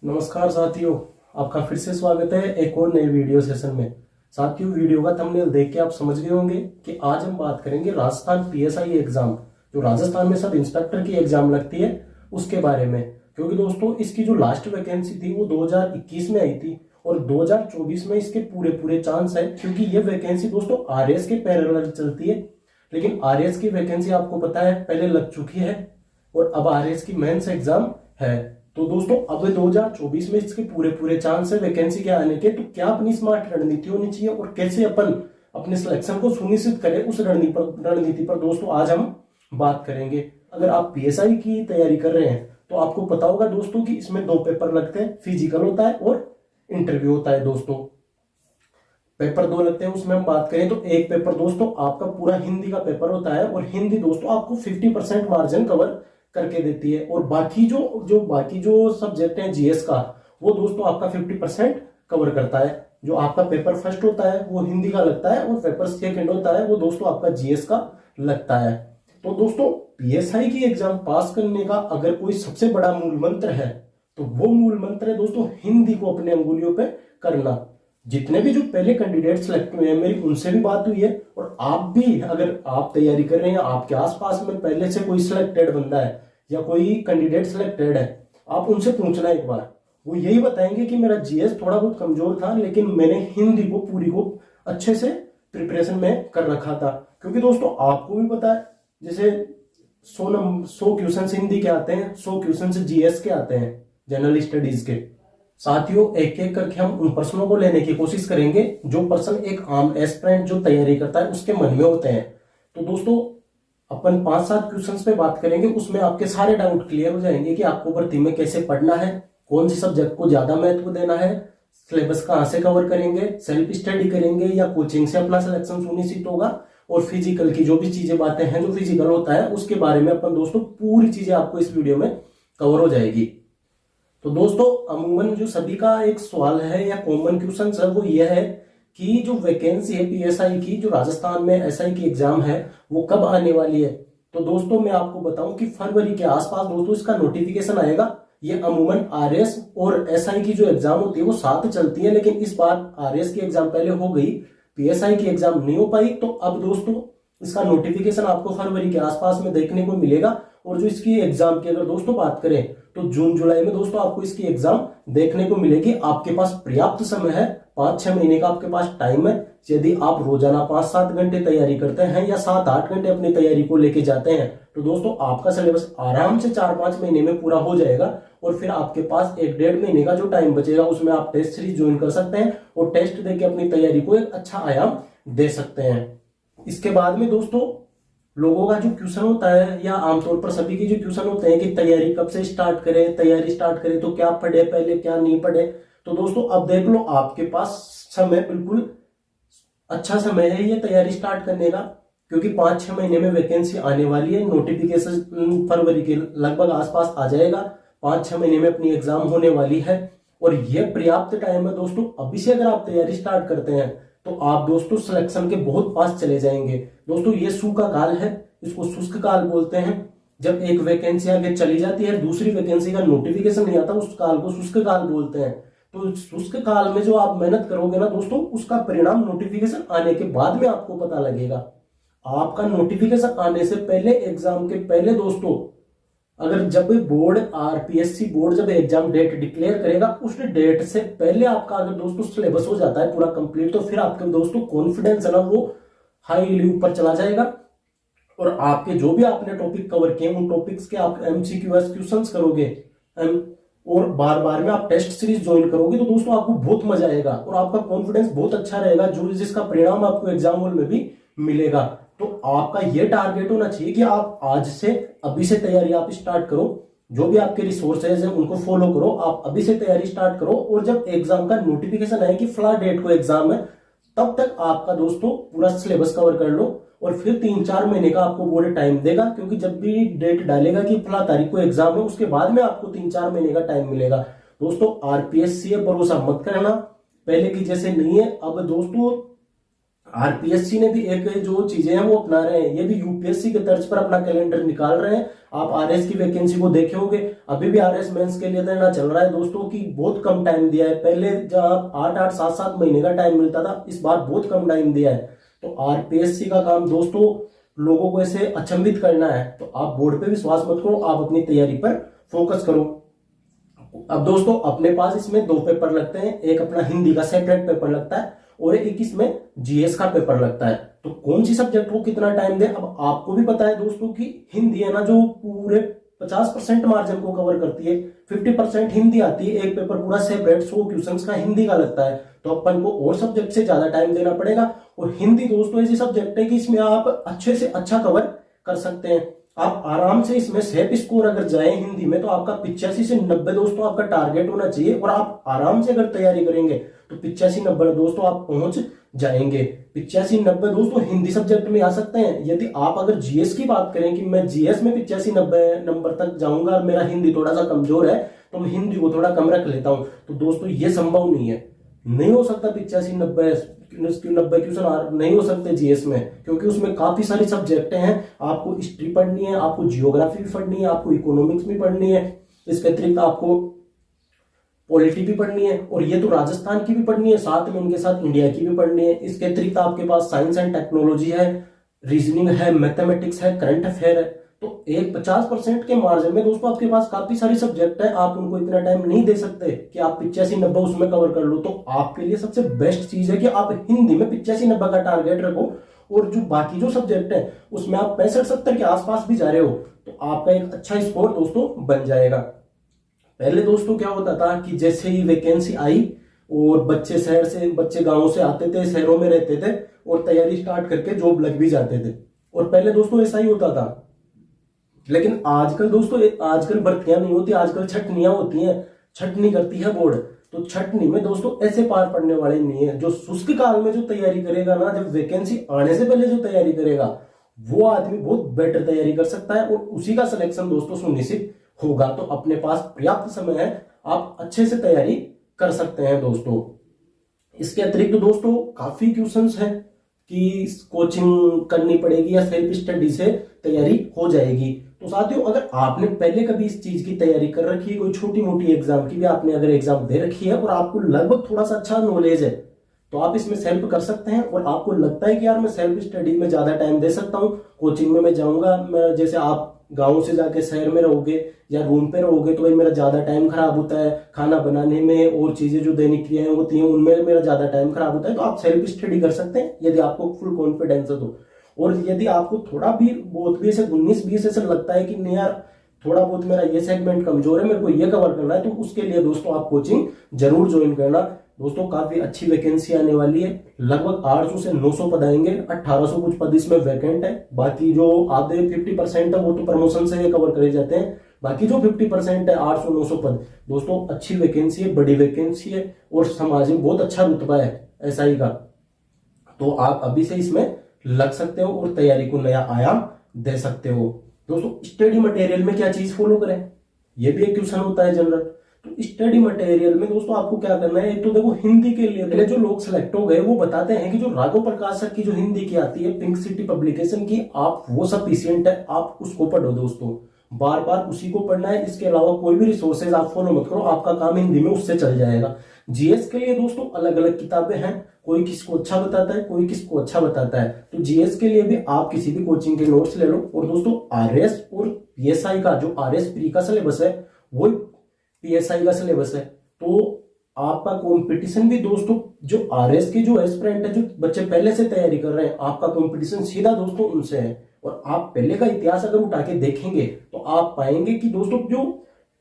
नमस्कार साथियों, आपका फिर से स्वागत है एक और नए वीडियो सेशन में। साथियों, वीडियो का थंबनेल देख के आप समझ गए होंगे कि आज हम बात करेंगे राजस्थान पीएसआई एग्जाम, जो राजस्थान में सब इंस्पेक्टर की एग्जाम लगती है उसके बारे में। क्योंकि दोस्तों इसकी जो लास्ट वैकेंसी थी वो 2021 में आई थी और 2024 में इसके पूरे पूरे चांस है, क्योंकि ये वैकेंसी दोस्तों आरएस के पैरेलल चलती है। लेकिन आरएस की वैकेंसी आपको पता है पहले लग चुकी है और अब आरएस की मेंस एग्जाम है। तो दोस्तों अब 2024 में इसके पूरे पूरे चांस है वैकेंसी के आने के। तो क्या अपनी स्मार्ट रणनीति होनी चाहिए और कैसे अपन अपने सिलेक्शन को सुनिश्चित करें, उस रणनीति पर दोस्तों आज हम बात करेंगे। अगर आप पीएसआई की तैयारी कर रहे हैं तो आपको पता होगा दोस्तों कि इसमें 2 पेपर लगते हैं, फिजिकल होता है और इंटरव्यू होता है। दोस्तों पेपर 2 लगते हैं, उसमें हम बात करें तो एक पेपर दोस्तों आपका पूरा हिंदी का पेपर होता है और हिंदी दोस्तों आपको 50% मार्जिन कवर करके देती है। और बाकी जो सब्जेक्ट है जीएस का, वो दोस्तों आपका 50% कवर करता है। जो आपका पेपर फर्स्ट होता है वो हिंदी का लगता है और पेपर सेकंड होता है वो दोस्तों आपका जीएस का लगता है। तो दोस्तों पीएसआई की एग्जाम पास करने का अगर कोई सबसे बड़ा मूल मंत्र है तो वो मूल मंत्र है दोस्तों हिंदी को अपने अंगुलियों पे करना। जितने भी जो पहले कैंडिडेट सिलेक्ट हुए हैं मेरी उनसे भी बात हुई है, और आप भी अगर आप तैयारी कर रहे हैं, आपके आसपास में पहले से कोई सिलेक्टेड बंदा है या कोई कैंडिडेट सिलेक्टेड है, आप उनसे पूछना एक बार। वो यही बताएंगे कि मेरा जीएस थोड़ा बहुत कमजोर था लेकिन मैंने हिंदी को पूरी को अच्छे से प्रिपरेशन में कर रखा था। क्योंकि दोस्तों आपको भी पता है जैसे 100 क्वेश्चन हिंदी के आते हैं, 100 क्वेश्चन जीएस के आते हैं जनरल स्टडीज के। साथियों एक एक करके हम उन प्रश्नों को लेने की कोशिश करेंगे जो प्रश्न एक आम एस्पिरेंट जो तैयारी करता है उसके मन में होते हैं। तो दोस्तों अपन 5-7 क्वेश्चंस पे बात करेंगे, उसमें आपके सारे डाउट क्लियर हो जाएंगे कि आपको भर्ती में कैसे पढ़ना है, कौन सी सब्जेक्ट को ज्यादा महत्व देना है, सिलेबस कहाँ से कवर करेंगे, सेल्फ स्टडी करेंगे या कोचिंग से अपना सिलेक्शन सुनिश्चित होगा, और फिजिकल की जो भी चीजें बातें हैं जो फिजिकल होता है उसके बारे में अपन दोस्तों पूरी चीजें आपको इस वीडियो में कवर हो जाएगी। तो दोस्तों अमूमन जो सभी का एक सवाल है या कॉमन क्वेश्चन है वो ये है कि जो वैकेंसी है पीएसआई की, जो राजस्थान में एसआई की एग्जाम है, वो कब आने वाली है। तो दोस्तों मैं आपको बताऊं कि फरवरी के आसपास दोस्तों इसका नोटिफिकेशन आएगा। ये अमूमन आरएस और एसआई की जो एग्जाम होती है वो साथ चलती है, लेकिन इस बार आरएस की एग्जाम पहले हो गई, पीएसआई की एग्जाम नहीं हो पाई। तो अब दोस्तों इसका नोटिफिकेशन आपको फरवरी के आसपास में देखने को मिलेगा। और जो इसकी एग्जाम की अगर दोस्तों बात करें तो जून जुलाई में दोस्तों आपको इसकी एग्जाम देखने को मिलेगी। आपके पास पर्याप्त समय है, 5-6 महीने का आपके पास टाइम है। यदि आप रोजाना 5-7 घंटे तैयारी करते हैं या 7-8 घंटे अपनी तैयारी को लेके जाते हैं तो दोस्तों आपका सिलेबस आराम से 4-5 महीने में पूरा हो जाएगा। और फिर आपके पास 1-1.5 महीने का जो टाइम बचेगा उसमें आप टेस्ट सीरीज ज्वाइन कर सकते हैं और टेस्ट देके अपनी तैयारी को एक अच्छा आयाम दे सकते हैं। इसके बाद में दोस्तों लोगों का जो क्वेश्चन होता है या आमतौर पर सभी के जो क्वेश्चन होते हैं कि तैयारी कब से स्टार्ट करें, तैयारी स्टार्ट करें तो क्या पढ़े पहले क्या नहीं पढ़े। तो दोस्तों अब देख लो आपके पास समय बिल्कुल अच्छा समय है ये तैयारी स्टार्ट करने का, क्योंकि 5-6 महीने में वैकेंसी आने वाली है। नोटिफिकेशन फरवरी के लगभग आसपास आ जाएगा, 5-6 महीने में अपनी एग्जाम होने वाली है और यह पर्याप्त टाइम है दोस्तों। अभी से अगर आप तैयारी स्टार्ट करते हैं तो आप दोस्तों सिलेक्शन के बहुत पास चले जाएंगे। दोस्तों ये सूखा काल है, इसको शुष्क काल बोलते हैं। जब एक वैकेंसी आगे चली जाती है दूसरी वैकेंसी का नोटिफिकेशन नहीं आता उस काल को शुष्क काल बोलते हैं। तो शुष्क काल में जो आप मेहनत करोगे ना दोस्तों उसका परिणाम नोटिफिकेशन आने के बाद में आपको पता लगेगा। आपका नोटिफिकेशन आने से पहले, एग्जाम के पहले दोस्तों, अगर जब बोर्ड आरपीएससी बोर्ड जब एग्जाम डेट डिक्लेयर करेगा उस डेट से पहले आपका अगर दोस्तों सिलेबस हो जाता है पूरा कंप्लीट तो फिर आपके दोस्तों कॉन्फिडेंस है ना वो हाईली ऊपर चला जाएगा। और आपके जो भी आपने टॉपिक कवर किए उन टॉपिक्स के आप एमसीक्यूएस क्वेश्चंस करोगे और बार बार में आप टेस्ट सीरीज ज्वाइन करोगे तो दोस्तों आपको बहुत मजा आएगा और आपका कॉन्फिडेंस बहुत अच्छा रहेगा, जो जिसका परिणाम आपको एग्जाम हॉल में भी मिलेगा। तो आपका ये टारगेट होना चाहिए कि आप आज से अभी से तैयारी आप स्टार्ट करो, जो भी आपके रिसोर्सेज हैं उनको फॉलो करो, आप अभी से तैयारी स्टार्ट करो और जब एग्जाम का नोटिफिकेशन आए कि फला डेट को एग्जाम है तब तक आपका दोस्तों पूरा सिलेबस कवर कर लो। और फिर 3-4 महीने का आपको बोर्ड टाइम देगा, क्योंकि जब भी डेट डालेगा कि फला तारीख को एग्जाम है उसके बाद में आपको 3-4 महीने का टाइम मिलेगा। दोस्तों आरपीएससी भरोसा मत करना, पहले की जैसे नहीं है। अब दोस्तों आरपीएससी ने भी एक जो चीजें हैं वो अपना रहे हैं, ये भी यूपीएससी के तर्ज पर अपना कैलेंडर निकाल रहे हैं। आप आरएस की वैकेंसी को देखे होंगे, अभी भी आरएस मेंस के लिए देना चल रहा है दोस्तों की बहुत कम टाइम दिया है। पहले जब 8-8 7-7 महीने का टाइम मिलता था, इस बार बहुत कम टाइम दिया है। तो आरपीएससी का काम दोस्तों लोगों को ऐसे अचंभित करना है, तो आप बोर्ड पे विश्वास मत करो, आप अपनी तैयारी पर फोकस करो। अब दोस्तों अपने पास इसमें 2 पेपर लगते हैं, एक अपना हिंदी का सेपरेट पेपर लगता है और एक इसमें जीएस का पेपर लगता है। तो कौन सी सब्जेक्ट को कितना टाइम दें, अब आपको भी पता है दोस्तों कि हिंदी है ना जो पूरे 50% मार्जिन को कवर करती है, 50% हिंदी आती है, एक पेपर पूरा सेपरेट 100 क्वेश्चंस का हिंदी का लगता है, तो अपन को और सब्जेक्ट से ज्यादा टाइम देना पड़ेगा। और हिंदी दोस्तों ऐसी सब्जेक्ट है कि इसमें आप अच्छे से अच्छा कवर कर सकते हैं। आप आराम से इसमें सेफ स्कोर अगर जाए हिंदी में तो आपका 85 से 90 दोस्तों आपका टारगेट होना चाहिए, और आप आराम से अगर तैयारी करेंगे तो 85-90 दोस्तों आप पहुंच जाएंगे। 85-90 दोस्तों हिंदी सब्जेक्ट में आ सकते हैं। यदि आप अगर जीएस की बात करें कि मैं जीएस में 85-90 नंबर तक जाऊंगा, मेरा हिंदी थोड़ा सा कमजोर है तो मैं हिंदी को थोड़ा कम रख लेता हूं, तो दोस्तों ये संभव नहीं है, नहीं हो सकता 85-90 क्वेश्चन नहीं हो सकते जीएस में, क्योंकि उसमें काफी सारी सब्जेक्टें हैं। आपको हिस्ट्री पढ़नी है, आपको जियोग्राफी भी पढ़नी है, आपको इकोनॉमिक्स भी पढ़नी है, इसके अतिरिक्त आपको पॉलिटी भी पढ़नी है, और ये तो राजस्थान की भी पढ़नी है, साथ में उनके साथ इंडिया की भी पढ़नी है। इसके अतिरिक्त आपके पास साइंस एंड टेक्नोलॉजी है, रीजनिंग है, मैथमेटिक्स है, करंट अफेयर है। तो एक 50% के मार्जिन में दोस्तों आपके पास काफी सारे सब्जेक्ट है, आप उनको इतना टाइम नहीं दे सकते कि आप 85-90 उसमें कवर कर लो। तो आपके लिए सबसे बेस्ट चीज है कि आप हिंदी में 85-90 का टारगेट रखो, और जो बाकी जो सब्जेक्ट है उसमें आप 65-70 के आसपास भी जा रहे हो तो आपका एक अच्छा स्कोर दोस्तों बन जाएगा। पहले दोस्तों क्या होता था कि जैसे ही वैकेंसी आई और बच्चे गांव से आते थे, शहरों में रहते थे और तैयारी स्टार्ट करके जॉब लग भी जाते थे, और पहले दोस्तों ऐसा ही होता था। लेकिन आजकल दोस्तों आजकल भर्तियां नहीं होती, आजकल छटनियां होती हैं, छटनी करती है बोर्ड। तो छटनी में दोस्तों ऐसे पार पड़ने वाले नहीं है। जो शुष्क काल में जो तैयारी करेगा ना, जब वैकेंसी आने से पहले जो तैयारी करेगा वो आदमी बहुत बेटर तैयारी कर सकता है, और उसी का सिलेक्शन दोस्तों सुनिश्चित होगा। तो अपने पास पर्याप्त समय है, आप अच्छे से तैयारी कर सकते हैं दोस्तों। इसके अतिरिक्त दोस्तों काफी क्वेश्चंस हैं कि कोचिंग करनी पड़ेगी या सेल्फ स्टडी से तैयारी हो जाएगी। तो साथियों अगर आपने पहले कभी इस चीज की तैयारी कर रखी है, कोई छोटी मोटी एग्जाम की भी आपने अगर एग्जाम दे रखी है और आपको लगभग थोड़ा सा अच्छा नॉलेज है, तो आप इसमें सेल्फ कर सकते हैं। और आपको लगता है कि यार मैं सेल्फ स्टडी में ज्यादा टाइम दे सकता हूँ, कोचिंग में मैं जाऊंगा, मैं जैसे आप गांव से जाके शहर में रहोगे या रूम पे रहोगे तो भाई मेरा ज्यादा टाइम खराब होता है, खाना बनाने में और चीजें जो दैनिक क्रियाएं होती हैं उनमें मेरा ज्यादा टाइम खराब होता है, तो आप सेल्फ स्टडी कर सकते हैं यदि आपको फुल कॉन्फिडेंस है तो। और यदि आपको थोड़ा भी बहुत भी ऐसे 19-20 ऐसा लगता है कि नहीं यार थोड़ा बहुत मेरा ये सेगमेंट कमजोर है, मेरे को ये कवर करना है, तो उसके लिए दोस्तों आप कोचिंग जरूर ज्वाइन करना। दोस्तों काफी अच्छी वैकेंसी आने वाली है, लगभग 800 से 900 पद आएंगे, 1800 कुछ पद इसमें वैकेंट है। बाकी जो आधे 50% है वो तो प्रमोशन से कवर करे जाते हैं, बाकी जो 50% है 800-900 पद दोस्तों अच्छी वैकेंसी है, बड़ी वैकेंसी है, और समाज में बहुत अच्छा रुतबा है एसआई का। तो आप अभी से इसमें लग सकते हो और तैयारी को नया आयाम दे सकते हो। दोस्तों स्टडी मटेरियल में क्या चीज फॉलो करें, यह भी एक क्वेश्चन होता है जनरल। तो स्टडी मटेरियल में दोस्तों आपको क्या करना है, एक तो देखो हिंदी के लिए पहले जो लोग सिलेक्ट हो गए वो बताते हैं कि जो राघव प्रकाशक की जो हिंदी की आती है पिंक सिटी पब्लिकेशन की, आप वो सफिशिएंट है, आप उसको पढ़ो दोस्तों, बार बार उसी को पढ़ना है। इसके अलावा कोई भी रिसोर्सेज आप फॉलो मत करो, आपका काम हिंदी में उससे चल जाएगा। जीएस के लिए दोस्तों अलग अलग किताबें हैं, कोई किसको अच्छा बताता है, कोई किसको अच्छा बताता है। तो जीएस के लिए भी आप किसी भी कोचिंग के नोट्स ले लो। और दोस्तों आरएस और पीएसआई का जो आरएस प्री का सिलेबस है वो पीएसआई का सिलेबस है। तो आपका कंपटीशन भी दोस्तों जो आरएस के जो एस्पिरेंट है, जो बच्चे पहले से तैयारी कर रहे हैं, आपका कंपटीशन सीधा दोस्तों उनसे है। और आप पहले का इतिहास अगर उठा के देखेंगे तो आप पाएंगे कि दोस्तों जो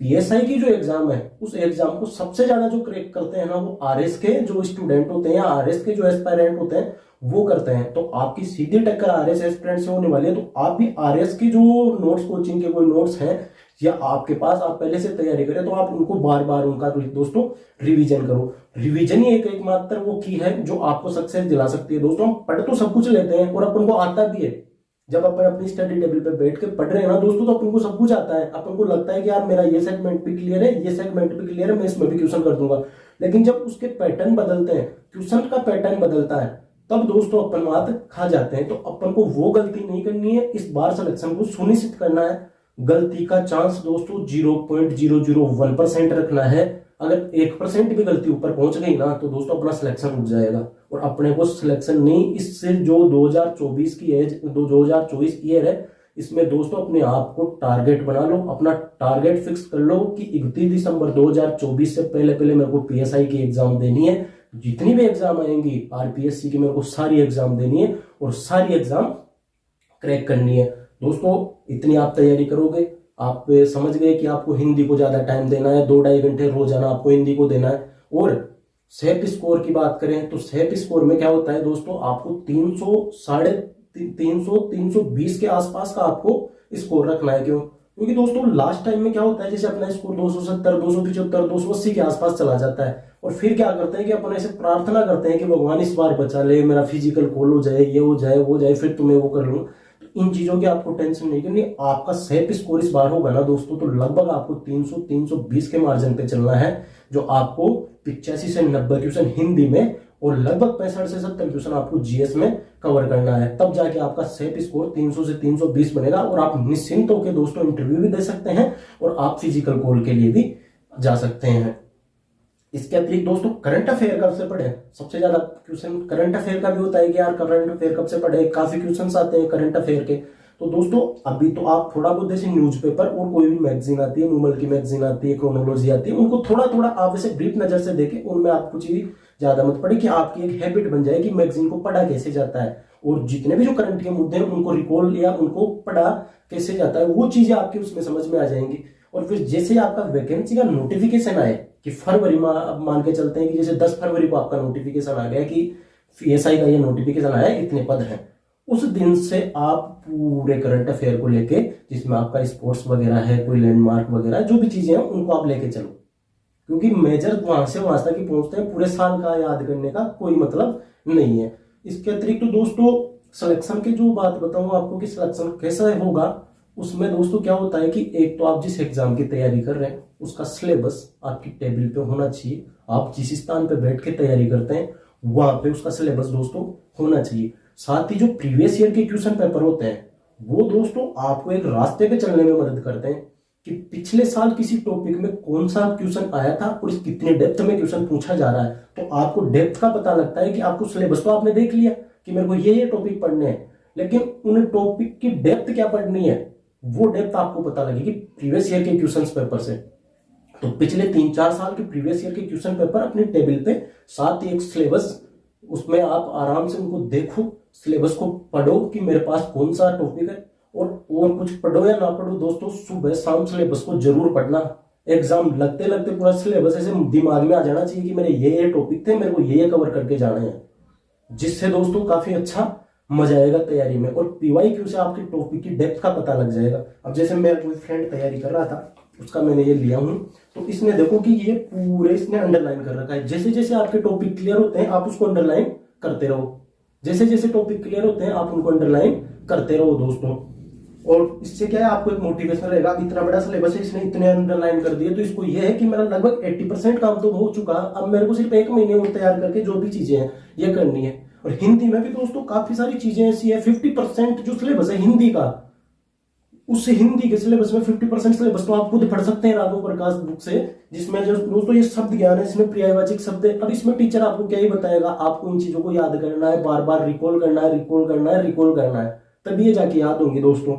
पीएसआई की जो एग्जाम है उस एग्जाम को सबसे ज्यादा जो क्रैक करते हैं ना वो आरएस के जो स्टूडेंट होते हैं या आरएस के जो एस्पायरेंट होते हैं वो करते हैं। तो आपकी सीधी टक्कर आरएस एस्पिरेंट से होने वाली है। तो आप भी आरएस की जो नोट्स कोचिंग के कोई नोट्स हैं या आपके पास आप पहले से तैयारी करें तो आप उनको बार बार उनका दोस्तों रिवीजन करो। रिवीजन ही एक मात्र वो की है जो आपको सक्सेस दिला सकती है। दोस्तों पढ़ तो सब कुछ लेते हैं और अपन को आता भी है, जब अपन अपनी स्टडी टेबल पे बैठ के पढ़ रहे हैं ना दोस्तों तो अपन को सब कुछ आता है। अपन को लगता है कि यार मेरा ये सेगमेंट भी क्लियर है, ये सेगमेंट भी क्लियर है, मैं इसमें भी क्वेश्चन कर दूंगा। लेकिन जब उसके पैटर्न बदलते हैं, क्वेश्चन का पैटर्न बदलता है, तब दोस्तों अपन मात खा जाते हैं। तो अपन को वो गलती नहीं करनी है, इस बार सिलेक्शन को सुनिश्चित करना है। गलती का चांस दोस्तों 0.001% रखना है। अगर 1% भी गलती ऊपर पहुंच गई ना तो दोस्तों अपना सिलेक्शन रुक जाएगा और अपने को सिलेक्शन नहीं। इससे जो 2024 की एज 2024 ईयर है, इसमें दोस्तों अपने आप को टारगेट बना लो, अपना टारगेट फिक्स कर लो कि 31 दिसंबर 2024 से पहले पहले मेरे को पीएसआई की एग्जाम देनी है। जितनी भी एग्जाम आएंगी आरपीएससी की, मेरे को सारी एग्जाम देनी है और सारी एग्जाम क्रैक करनी है। दोस्तों इतनी आप तैयारी करोगे, आप समझ गए कि आपको हिंदी को ज्यादा टाइम देना है, 2-2.5 घंटे रोजाना आपको हिंदी को देना है। और सेफ स्कोर की बात करें तो सेफ स्कोर में क्या होता है दोस्तों, आपको 320 के आसपास का आपको स्कोर रखना है। क्यों? क्योंकि दोस्तों लास्ट टाइम में क्या होता है, जैसे अपना स्कोर 270, 275, 280 के आसपास चला जाता है और फिर क्या करते हैं कि अपन ऐसे प्रार्थना करते हैं कि भगवान इस बार बचा ले, मेरा फिजिकल कॉल हो जाए, ये हो जाए, वो जाए, फिर तुम्हें वो कर लूं। तो इन चीजों की आपको टेंशन नहीं करनी। आपका सेफ स्कोर इस बार होगा ना दोस्तों, तो लगभग आपको 300-320 के मार्जिन पे चलना है, जो आपको 85 से 90 क्वेश्चन हिंदी में और लगभग 65 से 70 क्वेश्चन आपको जीएस में कवर करना है। तब जाके आपका सेफ स्कोर 300 से 320 बनेगा और आप निश्चिंत होकर दोस्तों इंटरव्यू भी दे सकते हैं और आप फिजिकल कॉल के लिए भी जा सकते हैं। इसके अतिरिक्त दोस्तों करंट अफेयर कब से पढ़े, सबसे ज्यादा क्वेश्चन करंट अफेयर का भी होता है कि यार करंट अफेयर कब से पढ़े, काफी क्वेश्चंस आते हैं करंट अफेयर के। तो दोस्तों अभी तो आप थोड़ा बहुत जैसे न्यूज़पेपर और कोई भी मैगजीन आती है, मूमल की मैगजीन आती है, क्रोनोलॉजी आती है, उनको थोड़ा थोड़ा आप ऐसे ब्रीफ नजर से देखें, उनमें आप कुछ भी ज्यादा मत पढ़े कि आपकी एक हैबिट बन जाए कि मैगजीन को पढ़ा कैसे जाता है और जितने भी जो करंट के मुद्दे हैं उनको रिकॉल या उनको पढ़ा कैसे जाता है, वो चीजें आपकी उसमें समझ में आ जाएंगी। और फिर जैसे आपका वैकेंसी का नोटिफिकेशन आए कि फरवरी में, अब मान के चलते हैं कि जैसे 10 फरवरी को आपका नोटिफिकेशन आ गया कि पीएसआई का ये नोटिफिकेशन आया, इतने पद हैं, उस दिन से आप पूरे करंट अफेयर को लेके, जिसमें आपका स्पोर्ट्स वगैरह है, कोई लैंडमार्क वगैरह जो भी चीजें हैं उनको आप लेके चलो, क्योंकि मेजर वहां से वहां तक ही पहुंचते हैं। पूरे साल का याद करने का कोई मतलब नहीं है। इसके अतिरिक्त तो दोस्तों सिलेक्शन की जो बात बताऊं आपको कि सिलेक्शन कैसा होगा, उसमें दोस्तों क्या होता है कि एक तो आप जिस एग्जाम की तैयारी कर रहे हैं उसका सिलेबस आपकी टेबल पे होना चाहिए। आप जिस स्थान पे बैठ के तैयारी करते हैं वहां पे उसका सिलेबस दोस्तों होना चाहिए। साथ ही जो प्रीवियस ईयर के क्वेश्चन पेपर होते हैं वो दोस्तों आपको एक रास्ते पे चलने में मदद करते हैं कि पिछले साल किसी टॉपिक में कौन सा क्वेश्चन आया था और इस कितने डेप्थ में क्वेश्चन पूछा जा रहा है। तो आपको डेप्थ का पता लगता है कि आपको सिलेबस तो आपने देख लिया कि मेरे को ये टॉपिक पढ़ने हैं, लेकिन उन टॉपिक की डेप्थ क्या पढ़नी है वो डेप्थ आपको पता लगेगी प्रीवियस ईयर के क्वेश्चन पेपर से। तो पिछले 3-4 साल के प्रीवियस ईयर के क्वेश्चन पेपर अपने टेबल पे, साथ ही एक सिलेबस, उसमें आप आराम से उनको देखो, सिलेबस को पढ़ो कि मेरे पास कौन सा टॉपिक है। और कुछ पढ़ो या ना पढ़ो दोस्तों, सुबह शाम सिलेबस को जरूर पढ़ना। एग्जाम लगते लगते पूरा सिलेबस ऐसे दिमाग में आ जाना चाहिए कि मेरे ये टॉपिक थे, मेरे को ये कवर करके जाने हैं, जिससे दोस्तों काफी अच्छा मजा आएगा तैयारी में। और पीवाईक्यू से आपके टॉपिक की डेप्थ का पता लग जाएगा। अब जैसे मेरा कोई फ्रेंड तैयारी कर रहा था, उसका मैंने ये लिया हूं, तो इसने देखो कि ये पूरे इसने अंडरलाइन कर रखा है। जैसे जैसे आपके टॉपिक क्लियर होते हैं आप उसको अंडरलाइन करते रहो, जैसे जैसे टॉपिक क्लियर होते हैं आप उनको अंडरलाइन करते रहो दोस्तों। और इससे क्या है, आपको एक मोटिवेशन रहेगा। इतना बड़ा सिलेबस है, इसने इतने अंडरलाइन कर दिए, तो इसको ये है कि मेरा लगभग 80% काम तो हो चुका, अब मेरे को सिर्फ 1 महीने में तैयार करके जो भी चीजें हैं ये करनी है। और हिंदी में भी दोस्तों काफी सारी चीजें ऐसी है, 50% जो सिलेबस है हिंदी का, उस हिंदी के सिलेबस में 50% सिलेबस तो आप खुद पढ़ सकते हैं राघव प्रकाश बुक से, जिसमें जो दोस्तों ये शब्द ज्ञान है, इसमें पर्यायवाची शब्द है। अब इसमें टीचर आपको क्या ही बताएगा, आपको इन चीजों को याद करना है, बार बार रिकॉल करना है, रिकॉल करना है, रिकॉल करना है, तभी ये जाके याद होंगे दोस्तों।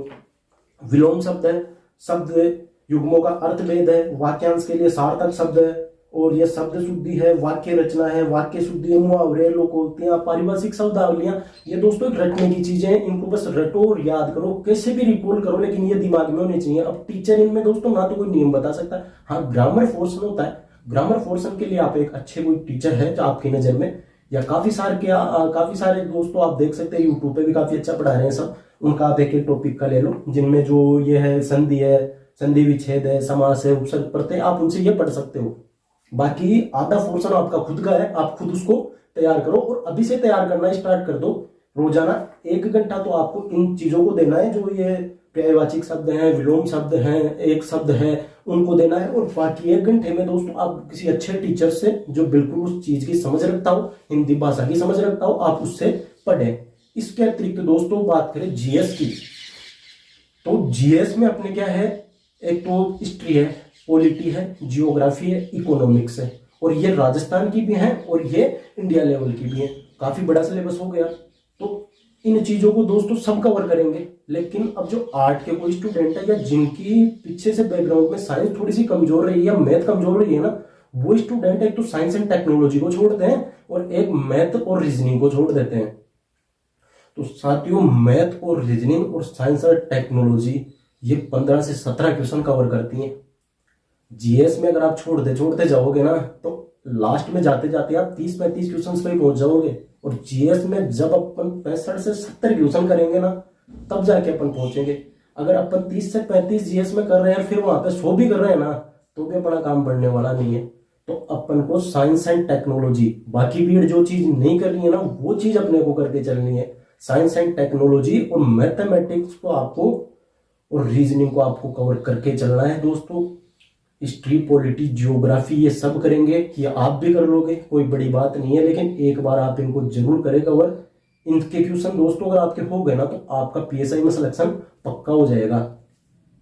विलोम शब्द है, शब्द युग्मों का अर्थभेद है, वाक्यांश के लिए सार्थक शब्द है, और ये शब्द शुद्धि है, वाक्य रचना है, वाक्य शुद्धि है, मुहावरे, लोकोक्तियां, पारिभाषिक शब्दावलियां, ये दोस्तों एक रटने की चीजें हैं। इनको बस रटो और याद करो, कैसे भी रिकॉल करो, लेकिन ये दिमाग में होने चाहिए। अब टीचर इनमें दोस्तों ना तो कोई नियम बता सकता, हाँ ग्रामर पोर्शन होता है, ग्रामर पोर्शन के लिए आप एक अच्छे कोई टीचर है जो आपकी नजर में, या काफी सारे दोस्तों आप देख सकते हैं यूट्यूब पे भी काफी अच्छा पढ़ा रहे हैं सब, उनका आप एक टॉपिक का ले लो, जिनमें जो ये है संधि है, संधि विच्छेद है, समास है, उपसर्ग प्रत्यय, आप उनसे ये पढ़ सकते हो। बाकी आधा पोर्शन आपका खुद का है, आप खुद उसको तैयार करो और अभी से तैयार करना स्टार्ट कर दो। रोजाना 1 घंटा तो आपको इन चीजों को देना है, जो ये पर्यायवाची शब्द हैं, विलोम शब्द हैं, एक शब्द है, उनको देना है। और बाकी 1 घंटे में दोस्तों आप किसी अच्छे टीचर से जो बिल्कुल उस चीज की समझ रखता हो, हिंदी भाषा की समझ रखता हो, आप उससे पढ़ें। इसके अतिरिक्त दोस्तों बात करें जीएस की, तो जीएस में अपने क्या है, एक तो हिस्ट्री है, पॉलिटी है, जियोग्राफी है, इकोनॉमिक्स है, और ये राजस्थान की भी है और ये इंडिया लेवल की भी है। काफी बड़ा सिलेबस हो गया। तो इन चीजों को दोस्तों सब कवर करेंगे। लेकिन अब जो आर्ट के कोई स्टूडेंट है या जिनकी पीछे से बैकग्राउंड में साइंस थोड़ी सी कमजोर रही है या मैथ कमजोर रही है ना, वो स्टूडेंट एक तो साइंस एंड टेक्नोलॉजी को छोड़ते हैं और एक मैथ और रीजनिंग को छोड़ देते हैं। तो साथियों, मैथ और रीजनिंग और साइंस और टेक्नोलॉजी ये 15 से 17 क्वेश्चन कवर करती हैं। जीएस में अगर आप छोड़ते जाओगे ना, तो लास्ट में जाते जाते आप 30-35 क्वेश्चन पे ही पहुंच जाओगे। और जीएस में जब अपन 65 से 70 क्वेश्चन करेंगे ना, तब जाके अपन पहुंचेंगे। अगर अपन 30 से 35 जीएस में कर रहे हैं, फिर वहां पे 100 भी कर रहे हैं ना, तो भी अपना काम बढ़ने वाला नहीं है। तो अपन को साइंस एंड टेक्नोलॉजी, बाकी भीड़ जो चीज नहीं करनी है ना, वो चीज अपने को करके चलनी है। साइंस एंड टेक्नोलॉजी और मैथमेटिक्स को आपको और रीजनिंग को आपको कवर करके चलना है दोस्तों। हिस्ट्री, पॉलिटी, जियोग्राफी ये सब करेंगे कि आप भी कर लोगे, कोई बड़ी बात नहीं है। लेकिन एक बार आप इनको जरूर करें कवर। इनके क्वेश्चन दोस्तों अगर आपके हो गए ना, तो आपका पीएसआई में सिलेक्शन पक्का हो जाएगा।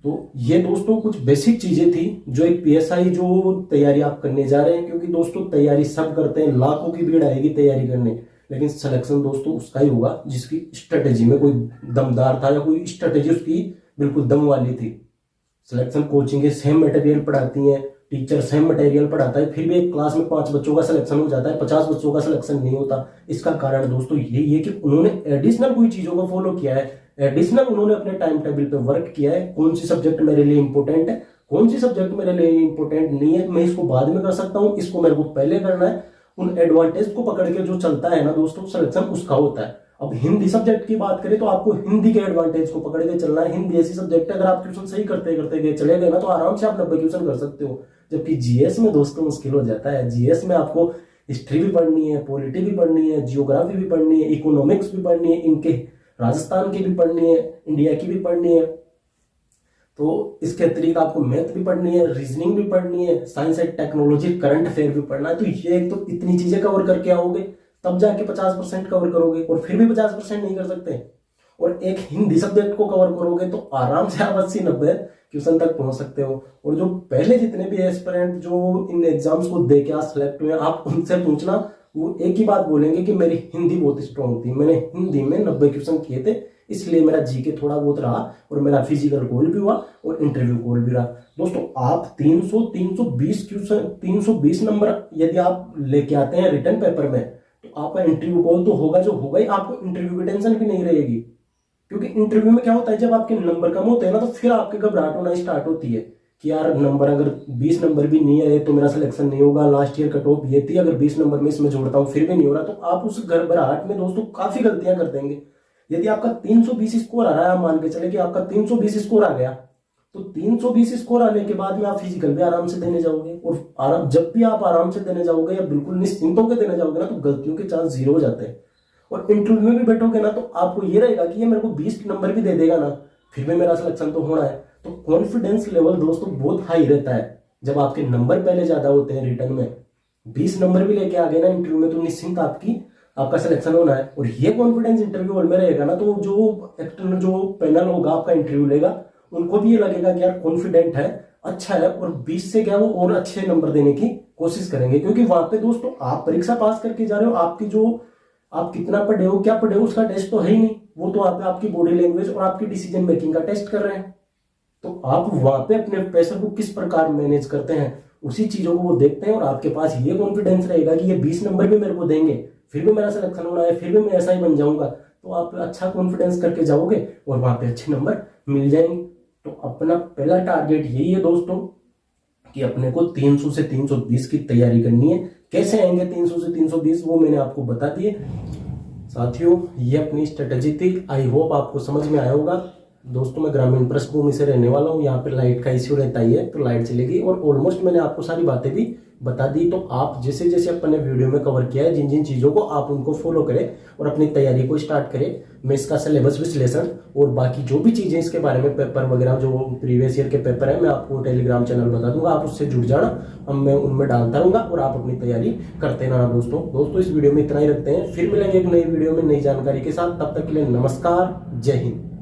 तो ये दोस्तों कुछ बेसिक चीजें थी जो एक पीएसआई जो तैयारी आप करने जा रहे हैं। क्योंकि दोस्तों तैयारी सब करते हैं, लाखों की भीड़ आएगी तैयारी करने, लेकिन सिलेक्शन दोस्तों उसका ही होगा जिसकी स्ट्रेटेजी में कोई दमदार था या कोई स्ट्रेटेजी उसकी बिल्कुल दम वाली थी। सिलेक्शन कोचिंग सेम मटेरियल पढ़ाती हैं, टीचर सेम मटेरियल पढ़ाता है, फिर भी एक क्लास में 5 बच्चों का सिलेक्शन हो जाता है, 50 बच्चों का सिलेक्शन नहीं होता। इसका कारण दोस्तों यही है कि उन्होंने एडिशनल कोई चीजों को फॉलो किया है, एडिशनल उन्होंने अपने टाइम टेबल पे वर्क किया है। कौन सी सब्जेक्ट मेरे लिए इंपॉर्टेंट है, कौन सी सब्जेक्ट मेरे लिए इंपॉर्टेंट नहीं है, मैं इसको बाद में कर सकता हूँ, इसको मेरे को पहले करना है। उन एडवांटेज को पकड़ के जो चलता है ना दोस्तों, सिलेक्शन उसका होता है। अब हिंदी सब्जेक्ट की बात करें तो आपको हिंदी के एडवांटेज को पकड़ के चलना है। हिंदी ऐसी सब्जेक्ट है, अगर आप क्वेश्चन सही करते करते गए चले गए ना, तो आराम से आप 90 क्वेश्चन कर सकते हो। जबकि जीएस में दोस्तों मुश्किल हो जाता है। जीएस में आपको हिस्ट्री भी पढ़नी है, पॉलिटी भी पढ़नी है, जियोग्राफी भी पढ़नी है, इकोनॉमिक्स भी पढ़नी है, इनके राजस्थान की भी पढ़नी है, इंडिया की भी पढ़नी है। तो इसके अतिरिक्त आपको मैथ भी पढ़नी है, रीजनिंग भी पढ़नी है, science and technology, current affair भी पढ़ना है। तो ये एक तो इतनी चीजें कवर करके आओगे, तब जाके 50% कवर करोगे। और फिर भी 50% नहीं कर सकते, और एक हिंदी सब्जेक्ट को कवर करोगे तो आराम से आप 80-90 क्वेश्चन तक पहुंच सकते हो। और जो पहले जितने भी एस्पिरेंट जो इन एग्जाम्स को दे के आज सिलेक्ट हुए, आप उनसे पूछना, वो एक ही बात बोलेंगे कि मेरी हिंदी बहुत स्ट्रांग थी, मैंने हिंदी में 90 क्वेश्चन किए थे, इसलिए मेरा जीके थोड़ा बहुत रहा और मेरा फिजिकल गोल भी हुआ और इंटरव्यू गोल भी रहा। दोस्तों आप 320 क्वेश्चन, 320 नंबर यदि आप लेके आते हैं रिटर्न पेपर में, तो आपका इंटरव्यू गोल तो होगा जो होगा ही, आपको इंटरव्यू की टेंशन भी नहीं रहेगी। क्योंकि इंटरव्यू में क्या होता है, जब आपके नंबर कम होते हैं ना, तो फिर आपके घबराहट होना स्टार्ट होती है कि यार नंबर अगर 20 नंबर भी नहीं आए तो मेरा सिलेक्शन नहीं होगा। लास्ट ईयर कट ऑफ ये थी, अगर 20 नंबर में इसमें जोड़ता हूँ फिर भी नहीं हो रहा, तो आप उस घबराहट में दोस्तों काफी गलतियां कर देंगे। यदि आपका 320 स्कोर आ रहा है, आप मान के चले कि आपका 320 स्कोर आ गया, तो 320 स्कोर आने के बाद में आप फिजिकल भी आराम से देने जाओगे। और आराम, जब भी आप आराम से देने जाओगे या बिल्कुल निश्चिंत होकर देने जाओगे ना, तो गलतियों के चांस 0 हो जाते हैं। और इंटरव्यू में भी बैठोगे ना, तो आपको ये रहेगा कि ये मेरे को 20 नंबर भी दे देगा ना, फिर भी मेरा सिलेक्शन तो होना है। तो कॉन्फिडेंस लेवल दोस्तों बहुत हाई रहता है जब आपके नंबर पहले ज्यादा होते हैं। रिटर्न में 20 नंबर भी लेके आ गए ना इंटरव्यू में, तो निश्चिंत आपका सिलेक्शन होना है। और ये कॉन्फिडेंस इंटरव्यू हॉल में रहेगा ना, तो जो एक्सटर्नल जो पैनल होगा आपका इंटरव्यू लेगा, उनको भी ये लगेगा कि यार कॉन्फिडेंट है, अच्छा है, और 20 से क्या वो और अच्छे नंबर देने की कोशिश करेंगे। क्योंकि वहां पे दोस्तों आप परीक्षा पास करके जा रहे हो, आपकी जो आप कितना पढ़े हो, क्या पढ़े हो, उसका टेस्ट तो है ही नहीं। वो तो आपकी बॉडी लैंग्वेज और आपकी डिसीजन मेकिंग का टेस्ट कर रहे हैं। तो आप वहां पे अपने प्रेशर को किस प्रकार मैनेज करते हैं, उसी चीजों को वो देखते हैं। और आपके पास ये कॉन्फिडेंस रहेगा कि ये 20 नंबर भी मेरे को देंगे, फिर भी मेरा सिलेक्शन होना है, फिर भी मैं ऐसा ही बन जाऊंगा। तो आप अच्छा कॉन्फिडेंस करके जाओगे और वहां पे अच्छे नंबर मिल जाएंगे। तो अपना पहला टारगेट यही है दोस्तों कि अपने को 300 से 320 की तैयारी करनी है। कैसे आएंगे 300 से 320, वो मैंने आपको बता दिए। साथियों ये अपनी स्ट्रेटेजी थी, आई होप आपको समझ में आया होगा। दोस्तों मैं ग्रामीण पृष्ठभूमि से रहने वाला हूँ, यहाँ पे लाइट का इश्यू रहता ही है, तो लाइट चलेगी। और ऑलमोस्ट मैंने आपको सारी बातें भी बता दी, तो आप जैसे जैसे अपने वीडियो में कवर किया है, जिन जिन चीज़ों को आप उनको फॉलो करें और अपनी तैयारी को स्टार्ट करें। मैं इसका सिलेबस विश्लेषण और बाकी जो भी चीज़ें इसके बारे में, पेपर वगैरह जो प्रीवियस ईयर के पेपर है, मैं आपको टेलीग्राम चैनल बता दूंगा, आप उससे जुड़ जाना। अब मैं उनमें डालता रहूंगा और आप अपनी तैयारी करते रहना। दोस्तों इस वीडियो में इतना ही रखते हैं, फिर मिलेंगे एक नई वीडियो में नई जानकारी के साथ। तब तक के लिए नमस्कार, जय हिंद।